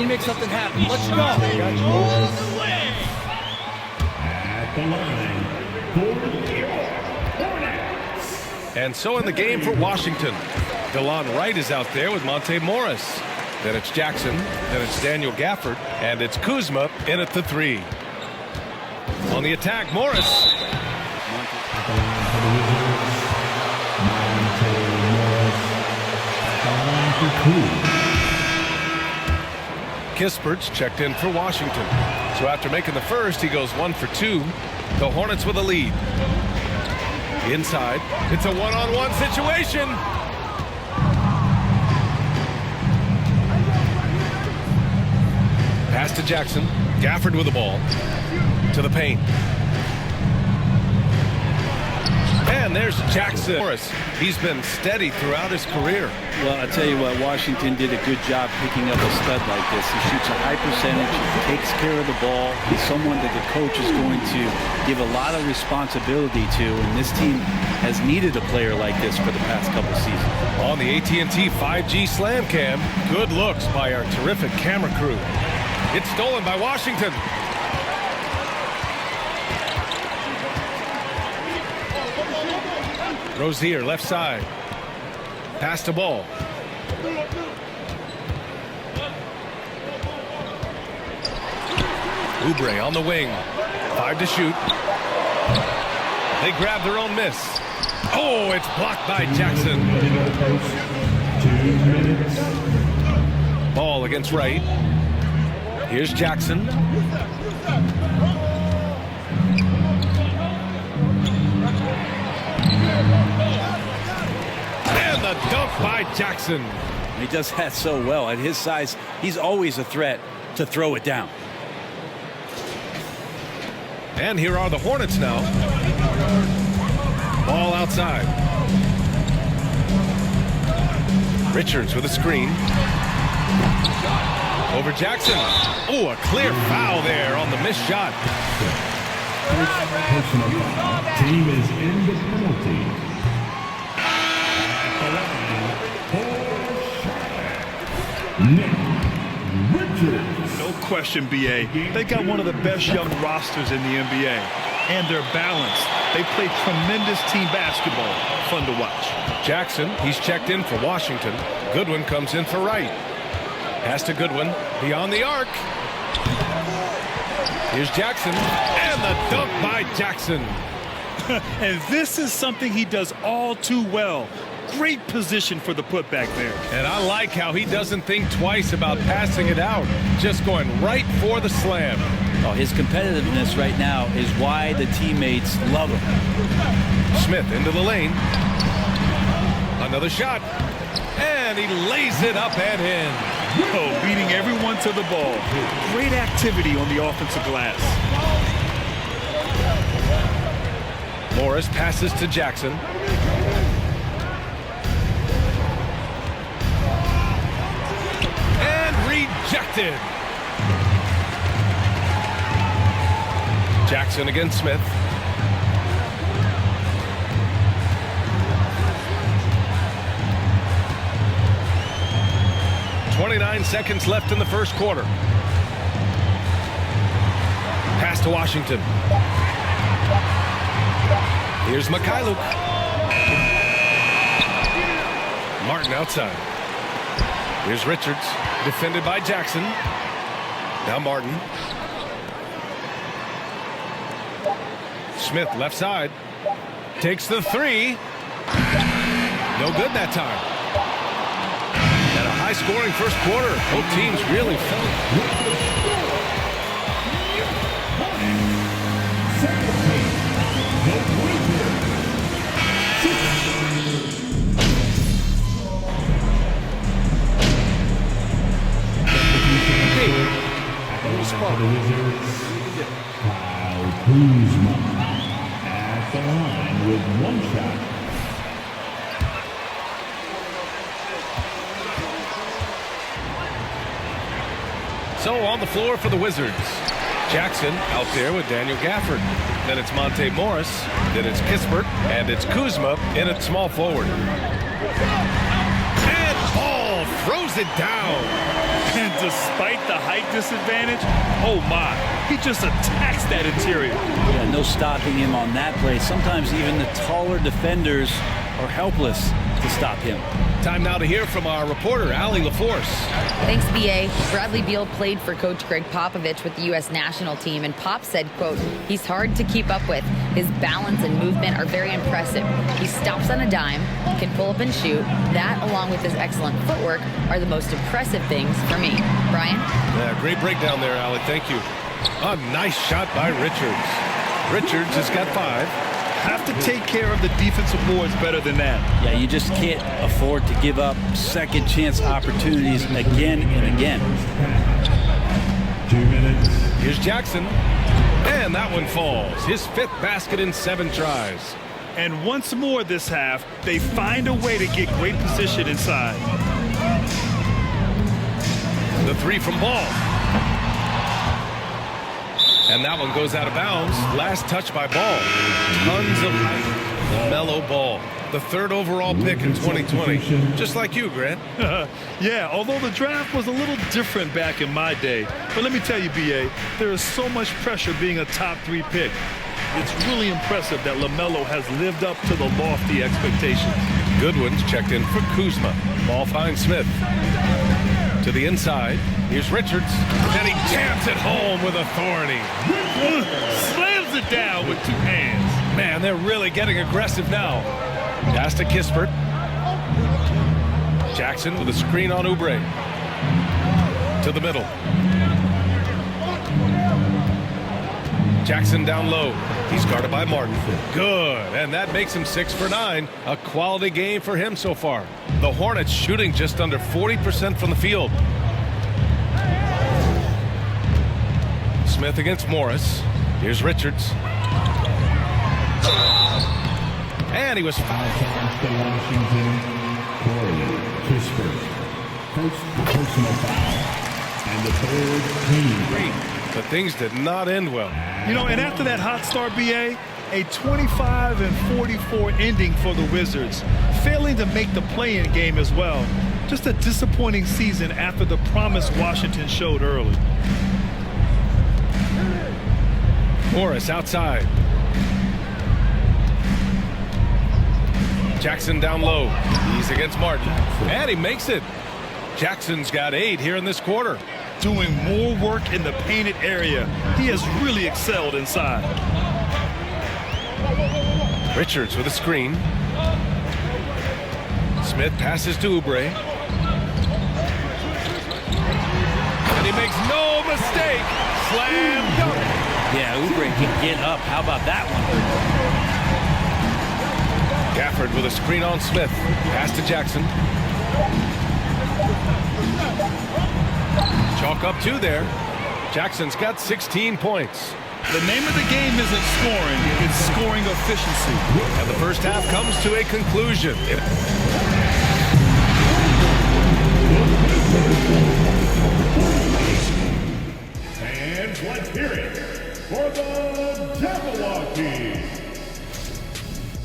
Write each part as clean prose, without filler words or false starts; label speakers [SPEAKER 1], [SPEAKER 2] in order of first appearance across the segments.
[SPEAKER 1] you make something happen. Let's go.
[SPEAKER 2] All the way. At the line for your Hornets.
[SPEAKER 3] And so in the game for Washington, DeLon Wright is out there with Monte Morris. Then it's Jackson, then it's Daniel Gafford, and it's Kuzma in at the 3. On the attack, Morris.
[SPEAKER 2] At the line for the Wizards, Monte Morris. At the line for
[SPEAKER 3] Kispert's checked in for Washington. So after making the first, he goes 1 for 2. The Hornets with a lead. Inside, it's a one-on-one situation. Pass to Jackson. Gafford with the ball. To the paint. And there's Jackson. Morris, he's been steady throughout his career.
[SPEAKER 4] Well, I tell you what, Washington did a good job picking up a stud like this. He shoots a high percentage, he takes care of the ball. He's someone that the coach is going to give a lot of responsibility to, and this team has needed a player like this for the past couple seasons.
[SPEAKER 3] On the AT&T 5G Slam Cam, good looks by our terrific camera crew. It's stolen by Washington. Rozier, left side. Pass to ball. Oubre on the wing. 5 to shoot. They grab their own miss. Oh, it's blocked by Jackson.
[SPEAKER 2] 2 minutes.
[SPEAKER 3] Ball against Wright. Here's Jackson. And the dunk by Jackson.
[SPEAKER 4] He does that so well. At his size, he's always a threat to throw it down.
[SPEAKER 3] And here are the Hornets now. Ball outside. Richards with a screen. Over Jackson. Oh, a clear foul there on the missed shot.
[SPEAKER 2] Personal foul. Team is in the penalty. At the line for Charlotte, Nick Richards.
[SPEAKER 5] No question, B.A. They got one of the best young rosters in the NBA. And they're balanced. They play tremendous team basketball. Fun to watch.
[SPEAKER 3] Jackson, he's checked in for Washington. Goodwin comes in for Wright. Pass to Goodwin, beyond the arc. Here's Jackson, and the dunk by Jackson.
[SPEAKER 5] And this is something he does all too well. Great position for the putback there.
[SPEAKER 3] And I like how he doesn't think twice about passing it out. Just going right for the slam.
[SPEAKER 4] Oh, his competitiveness right now is why the teammates love him.
[SPEAKER 3] Smith into the lane. Another shot. And he lays it up and in.
[SPEAKER 5] Oh, leading everyone to the ball. Great activity on the offensive glass.
[SPEAKER 3] Morris passes to Jackson. And rejected. Jackson against Smith. .29 seconds left in the first quarter. Pass to Washington. Here's Mikhailuk. Martin outside. Here's Richards, defended by Jackson. Now Martin. Smith left side. Takes the 3. No good that time. And a high-scoring first quarter. Both teams really felt it.
[SPEAKER 2] For the Wizards, Kyle Kuzma at the line with 1 shot.
[SPEAKER 3] So on the floor for the Wizards. Jackson out there with Daniel Gafford. Then it's Monte Morris. Then it's Kispert. And it's Kuzma in at small forward. And Ball throws it down.
[SPEAKER 5] And despite the height disadvantage, oh my, he just attacks that interior.
[SPEAKER 4] Yeah, no stopping him on that play. Sometimes even the taller defenders are helpless to stop him.
[SPEAKER 3] Time now to hear from our reporter, Allie LaForce.
[SPEAKER 1] Thanks, B.A. Bradley Beal played for Coach Greg Popovich with the U.S. national team, and Pop said, quote, he's hard to keep up with. His balance and movement are very impressive. He stops on a dime, can pull up and shoot. That, along with his excellent footwork, are the most impressive things for me. Brian?
[SPEAKER 3] Yeah, great breakdown there, Allie. Thank you. A nice shot by Richards. Richards has got 5.
[SPEAKER 5] Have to take care of the defensive boards better than that.
[SPEAKER 4] Yeah, you just can't afford to give up second chance opportunities again and again.
[SPEAKER 2] 2 minutes.
[SPEAKER 3] Here's Jackson. And that one falls. His 5th basket in 7 tries.
[SPEAKER 5] And once more this half, they find a way to get great position inside.
[SPEAKER 3] The 3 from Ball. And that one goes out of bounds. Last touch by Ball. Tons of height. Mellow Ball. The 3rd overall pick in 2020. Just like you, Grant.
[SPEAKER 5] Yeah, although the draft was a little different back in my day. But let me tell you, B.A., there is so much pressure being a top 3 pick. It's really impressive that LaMelo has lived up to the lofty expectations.
[SPEAKER 3] Goodwin's checked in for Kuzma. Ball finds Smith. To the inside. Here's Richards. And he jams it home with authority.
[SPEAKER 5] Slams it down with 2 hands.
[SPEAKER 3] Man, they're really getting aggressive now. Pass to Kispert. Jackson with a screen on Oubre. To the middle. Jackson down low. He's guarded by Martin. Good. And that makes him 6 for 9. A quality game for him so far. The Hornets shooting just under 40% from the field. Smith against Morris. Here's Richards. And he was fouled.
[SPEAKER 2] To Washington. Corey Kispert. First personal foul. And the 3rd team.
[SPEAKER 3] But things did not end well.
[SPEAKER 5] You know, and after that hot start, B.A., a 25-44 ending for the Wizards, failing to make the play-in game as well. Just a disappointing season after the promise Washington showed early.
[SPEAKER 3] Morris outside. Jackson down low. He's against Martin. And he makes it. Jackson's got 8 here in this quarter.
[SPEAKER 5] Doing more work in the painted area. He has really excelled inside.
[SPEAKER 3] Richards with a screen. Smith passes to Oubre. And he makes no mistake. Slam dunk.
[SPEAKER 4] Yeah, Oubre can get up. How about that one?
[SPEAKER 3] Gafford with a screen on Smith. Pass to Jackson. Chalk up 2 there. Jackson's got 16 points.
[SPEAKER 5] The name of the game isn't scoring, it's scoring efficiency.
[SPEAKER 3] And the first half comes to a conclusion.
[SPEAKER 2] And let's hear it for the Jabberwocky.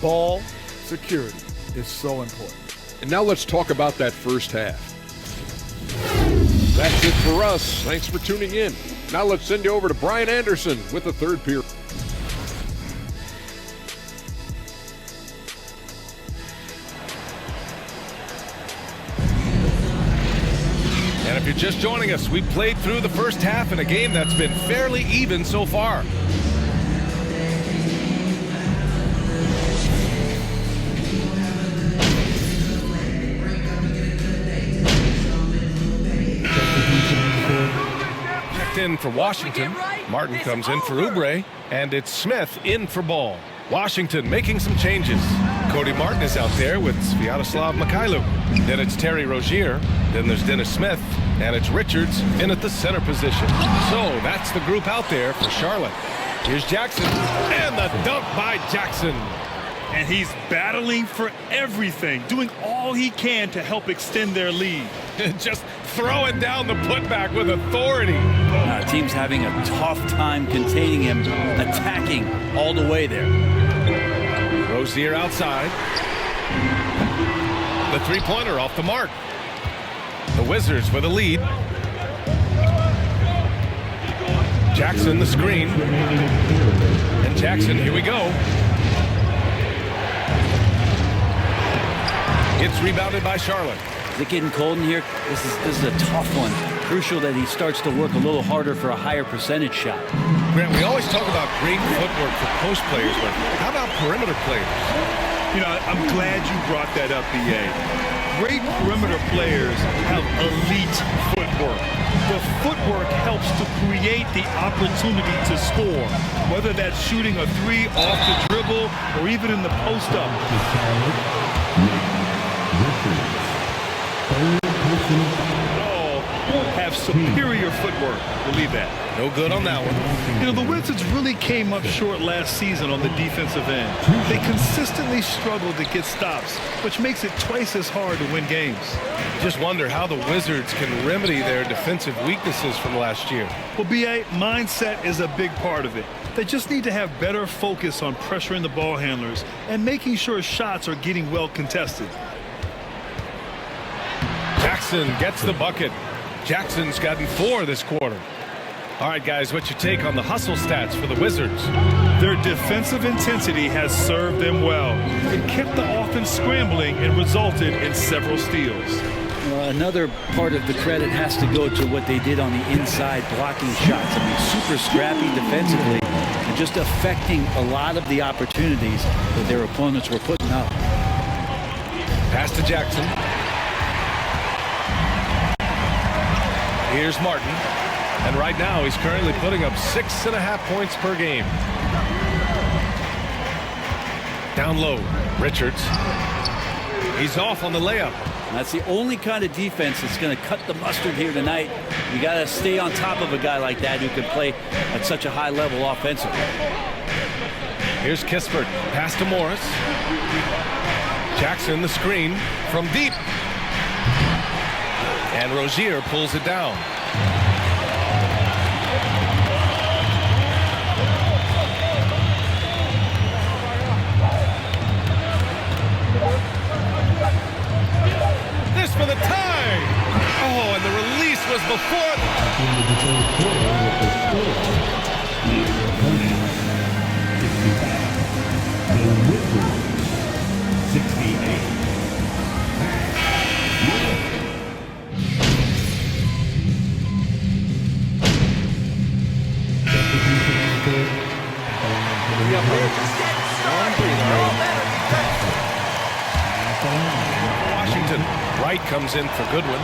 [SPEAKER 6] Ball security is so important. And now let's talk about that first half. That's it for us. Thanks for tuning in. Now let's send you over to Brian Anderson with the 3rd period.
[SPEAKER 3] And if you're just joining us, we played through the first half in a game that's been fairly even so far. In for Washington. Martin comes in for Oubre, and it's Smith in for Ball. Washington making some changes. Cody Martin is out there with Sviatoslav Mikhailuk. Then it's Terry Rozier. Then there's Dennis Smith, and it's Richards in at the center position. So that's the group out there for Charlotte. Here's Jackson, and the dunk by Jackson.
[SPEAKER 5] And he's battling for everything, doing all he can to help extend their lead.
[SPEAKER 3] Just throwing down the putback with authority.
[SPEAKER 4] Team's having a tough time containing him, attacking all the way there.
[SPEAKER 3] Rozier outside. The 3-pointer off the mark. The Wizards with a lead. Jackson, the screen. And Jackson, here we go. It's rebounded by Charlotte.
[SPEAKER 4] Is it getting cold in here? This is a tough one. Crucial that he starts to work a little harder for a higher percentage shot.
[SPEAKER 3] Grant, we always talk about great footwork for post players, but how about perimeter players?
[SPEAKER 5] You know, I'm glad you brought that up, B.A. Great perimeter players have elite footwork. The footwork helps to create the opportunity to score, whether that's shooting a three off the dribble or even in the post-up. All have superior footwork. Believe that.
[SPEAKER 3] No good on that one.
[SPEAKER 5] You know, the Wizards really came up short last season on the defensive end. They consistently struggled to get stops, which makes it twice as hard to win games.
[SPEAKER 3] Just wonder how the Wizards can remedy their defensive weaknesses from last year.
[SPEAKER 5] Well, B.A., mindset is a big part of it. They just need to have better focus on pressuring the ball handlers and making sure shots are getting well contested.
[SPEAKER 3] Jackson gets the bucket. Jackson's gotten 4 this quarter. All right, guys, what's your take on the hustle stats for the Wizards?
[SPEAKER 5] Their defensive intensity has served them well. It kept the offense scrambling and resulted in several steals.
[SPEAKER 4] Another part of the credit has to go to what they did on the inside blocking shots. I mean, super scrappy defensively and just affecting a lot of the opportunities that their opponents were putting up.
[SPEAKER 3] Pass to Jackson. Here's Martin. And right now, he's currently putting up 6.5 points per game. Down low, Richards. He's off on the layup.
[SPEAKER 4] That's the only kind of defense that's going to cut the mustard here tonight. You got to stay on top of a guy like that who can play at such a high level offensively.
[SPEAKER 3] Here's Kispert. Pass to Morris. Jackson, the screen from deep. And Rozier pulls it down. This for the tie. Oh, and the release was before.
[SPEAKER 2] The Wizards 68.
[SPEAKER 3] Washington. Wright comes in for Goodwin.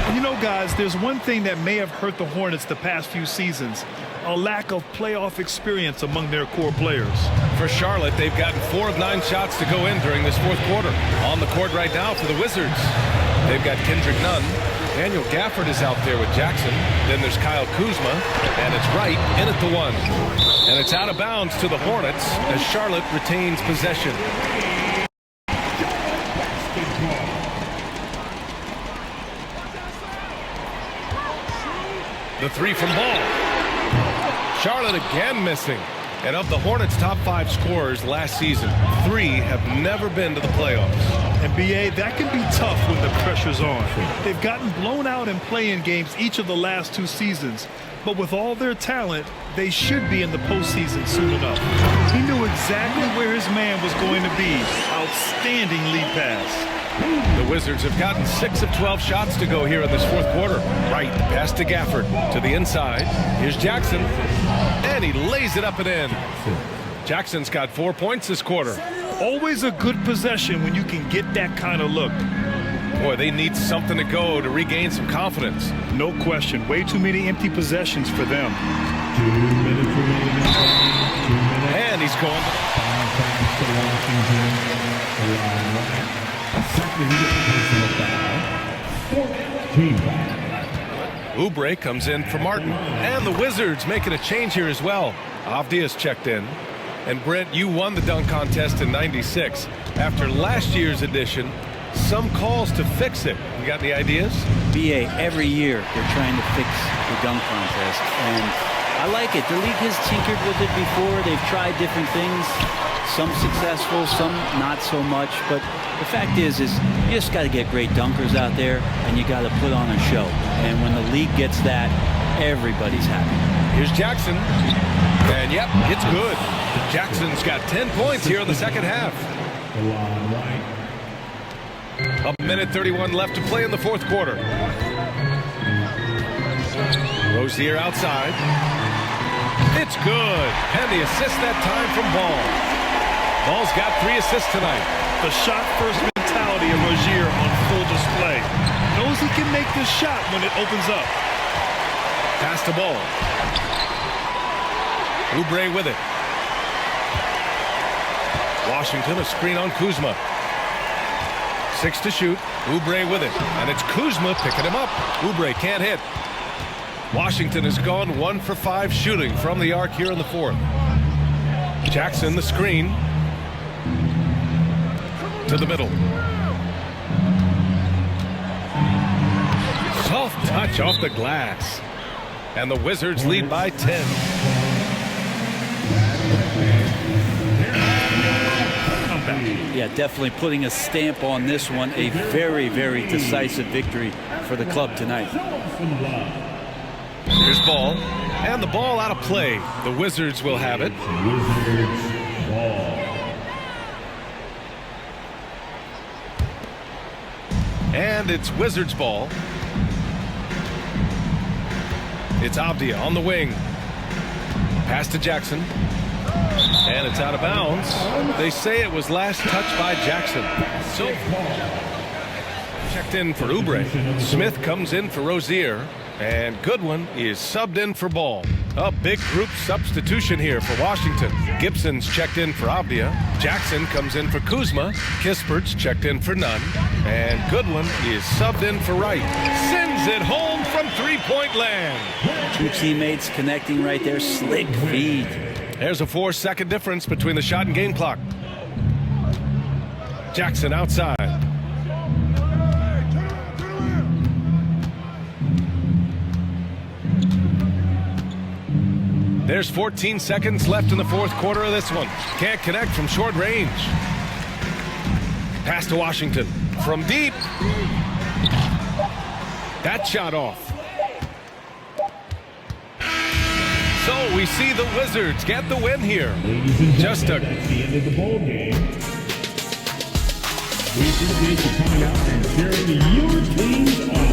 [SPEAKER 5] And you know, guys, there's one thing that may have hurt the Hornets the past few seasons: a lack of playoff experience among their core players.
[SPEAKER 3] For Charlotte, they've gotten 4 of 9 shots to go in during this fourth quarter. On the court right now for the Wizards, they've got Kendrick Nunn. Daniel Gafford is out there with Jackson. Then there's Kyle Kuzma, and it's Wright in at the 1. And it's out of bounds to the Hornets as Charlotte retains possession. The 3 from Ball. Charlotte again missing. And of the Hornets' top 5 scorers last season, 3 have never been to the playoffs.
[SPEAKER 5] And B.A., that can be tough when the pressure's on. They've gotten blown out in play-in games each of the last 2 seasons. But with all their talent, they should be in the postseason soon enough. He knew exactly where his man was going to be. Outstanding lead pass.
[SPEAKER 3] The Wizards have gotten 6 of 12 shots to go here in this fourth quarter. Wright, pass to Gafford, to the inside. Here's Jackson, and he lays it up and in. Jackson's got 4 points this quarter.
[SPEAKER 5] Always a good possession when you can get that kind of look.
[SPEAKER 3] Boy, they need something to go to regain some confidence.
[SPEAKER 5] No question. Way too many empty possessions for them.
[SPEAKER 2] 2 minutes remaining. 2 minutes.
[SPEAKER 3] And he's going. Oubre comes in for Martin. And the Wizards making a change here as well. Avdia's checked in. And Brent, you won the dunk contest in '96. After last year's edition, some calls to fix it. You got any ideas?
[SPEAKER 4] BA, every year they're trying to fix the dunk contest, and I like it. The league has tinkered with it before. They've tried different things, some successful, some not so much. But the fact is you just got to get great dunkers out there, and you got to put on a show. And when the league gets that, everybody's happy.
[SPEAKER 3] Here's Jackson. And yep, it's good. Jackson's got 10 points here in the second half. A minute 31 left to play in the fourth quarter. Rozier outside. It's good. And the assist that time from Ball. Ball's got 3 assists tonight.
[SPEAKER 5] The shot first mentality of Rozier on full display. Knows he can make this shot when it opens up.
[SPEAKER 3] Pass to Ball. Oubre with it. Washington a screen on Kuzma. 6 to shoot. Oubre with it. And it's Kuzma picking him up. Oubre can't hit. Washington has gone 1 for 5 shooting from the arc here in the fourth. Jackson the screen. To the middle. Soft touch off the glass. And the Wizards lead by 10.
[SPEAKER 4] Yeah, definitely putting a stamp on this one. A very, very decisive victory for the club tonight.
[SPEAKER 3] Here's Ball. And the ball out of play. The Wizards will have it.
[SPEAKER 2] Wizards ball.
[SPEAKER 3] And it's Wizards ball. It's Avdia on the wing. Pass to Jackson. And it's out of bounds. They say it was last touched by Jackson. So checked in for Oubre. Smith comes in for Rozier. And Goodwin is subbed in for Ball. A big group substitution here for Washington. Gibson's checked in for Avdia. Jackson comes in for Kuzma. Kispert's checked in for Nunn. And Goodwin is subbed in for Wright. Sends it home from three-point land.
[SPEAKER 4] 2 teammates connecting right there. Slick feed.
[SPEAKER 3] There's a 4-second difference between the shot and game clock. Jackson outside. There's 14 seconds left in the fourth quarter of this one. Can't connect from short range. Pass to Washington. From deep. That shot off. So we see the Wizards get the win here.
[SPEAKER 2] Just that's the end of the ball game. We appreciate you coming out and cheering your teams on.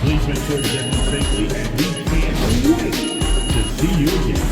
[SPEAKER 2] Please make sure to get them safely, and we can't wait to see you again.